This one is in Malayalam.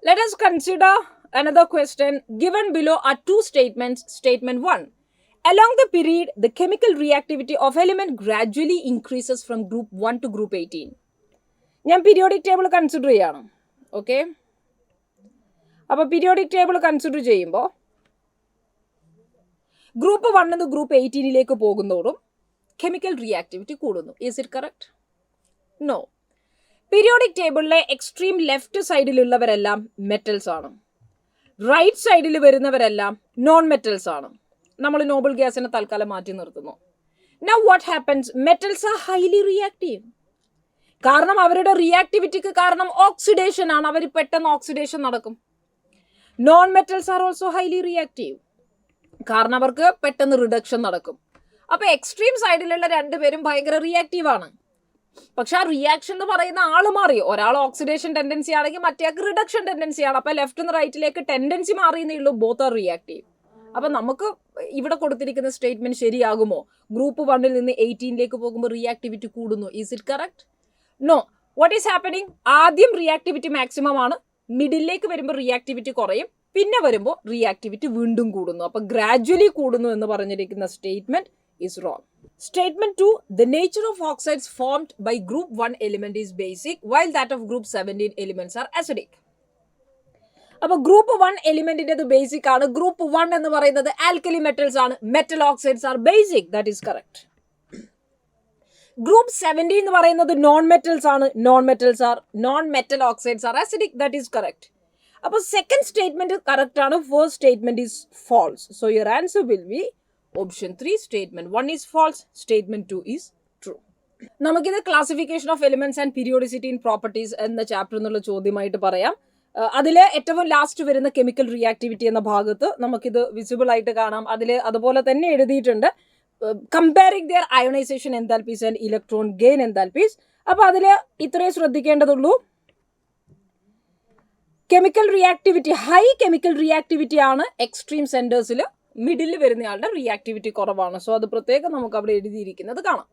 Let us consider another question. Given below are two statements. Statement 1. Along the period, the chemical reactivity of element gradually increases from group 1 to group 18. ഞാൻ പീരിയോഡിക് ടേബിൾ കൺസിഡർ ചെയ്യണം. ഓക്കെ, അപ്പോൾ പീരിയോഡിക് ടേബിൾ കൺസിഡർ ചെയ്യുമ്പോൾ ഗ്രൂപ്പ് 1 നിന്ന് ഗ്രൂപ്പ് 18 പോകുന്നതോടും കെമിക്കൽ റിയാക്ടിവിറ്റി കൂടുന്നു. Is it correct? No. Periodic ടേബിളിലെ എക്സ്ട്രീം ലെഫ്റ്റ് സൈഡിലുള്ളവരെല്ലാം മെറ്റൽസ് ആണ്. റൈറ്റ് സൈഡിൽ വരുന്നവരെല്ലാം നോൺ മെറ്റൽസ് ആണ്. നമ്മൾ നോബിൾ ഗ്യാസിനെ തൽക്കാലം മാറ്റി നിർത്തുന്നു. Now what happens? Metals are highly reactive. കാരണം അവരുടെ റിയാക്ടിവിറ്റിക്ക് കാരണം ഓക്സിഡേഷൻ ആണ്. അവർ പെട്ടെന്ന് ഓക്സിഡേഷൻ നടക്കും. Non metals are also highly reactive. കാരണം അവർക്ക് പെട്ടെന്ന് റിഡക്ഷൻ നടക്കും. അപ്പൊ എക്സ്ട്രീം സൈഡിലുള്ള രണ്ടുപേരും ഭയങ്കര റിയാക്റ്റീവ് ആണ്. പക്ഷെ ആ റിയാക്ഷൻ എന്ന് പറയുന്ന ആള് മാറി. ഒരാൾ ഓക്സിഡേഷൻ ടെൻഡൻസി ആണെങ്കിൽ മറ്റേക്ക് റിഡക്ഷൻ ടെൻഡൻസി ആണ്. അപ്പൊ ലെഫ്റ്റ് നിന്ന് റൈറ്റിലേക്ക് ടെൻഡൻസി മാറിയെന്നേ ഉള്ളൂ. Both are reactive. അപ്പൊ നമുക്ക് ഇവിടെ കൊടുത്തിരിക്കുന്ന സ്റ്റേറ്റ്മെന്റ് ശരിയാകുമോ? ഗ്രൂപ്പ് 1 നിന്ന് 18 പോകുമ്പോൾ റിയാക്ടിവിറ്റി കൂടുന്നു. Is it correct? No. What is happening? ആദ്യം റിയാക്ടിവിറ്റി മാക്സിമം ആണ്. മിഡിലേക്ക് വരുമ്പോൾ റിയാക്ടിവിറ്റി കുറയും. പിന്നെ വരുമ്പോൾ റിയാക്ടിവിറ്റി വീണ്ടും കൂടുന്നു. അപ്പൊ ഗ്രാജുവലി കൂടുന്നു എന്ന് പറഞ്ഞിരിക്കുന്ന statement is wrong. Statement 2. The nature of oxides formed by group 1 element is basic while that of group 17 elements are acidic. അപ്പോൾ ഗ്രൂപ്പ് 1 എലിമെന്റിന്റെ ബേസിക് ആണ്. ഗ്രൂപ്പ് 1 എന്ന് പറയുന്നത് ആൽക്കലി മെറ്റൽസ് ആണ്. Metal oxides are basic. That is correct. Group 17 എന്ന് പറയുന്നത് നോൺ മെറ്റൽസ് ആണ്. Non metal oxides are acidic. That is correct. അപ്പോൾ സെക്കൻഡ് സ്റ്റേറ്റ്മെന്റ് കറക്റ്റ് ആണ്. First statement is false. So your answer will be option 3. Statement 1 is false. Statement 2 is true. നമുക്കിത് classification of elements and periodicity in properties എന്ന ചാപ്റ്റർ എന്നുള്ള ചോദ്യമായിട്ട് പറയാം. അതിൽ ഏറ്റവും ലാസ്റ്റ് വരുന്ന കെമിക്കൽ റിയാക്ടിവിറ്റി എന്ന ഭാഗത്ത് നമുക്കിത് വിസിബിൾ ആയിട്ട് കാണാം. അതിൽ അതുപോലെ തന്നെ എഴുതിയിട്ടുണ്ട് comparing their ionisation enthalpies and electron gain enthalpies. അപ്പോൾ അതിൽ ഇത്രയും ശ്രദ്ധിക്കേണ്ടതുള്ളൂ. Chemical reactivity, high chemical reactivity ആണ് എക്സ്ട്രീം സെന്റേഴ്സിൽ. മിഡിൽ വരുന്നയാളുടെ റിയാക്ടിവിറ്റി കുറവാണ്. സോ അത് പ്രത്യേകം നമുക്ക് അവിടെ എഴുതിയിരിക്കുന്നത് കാണാം.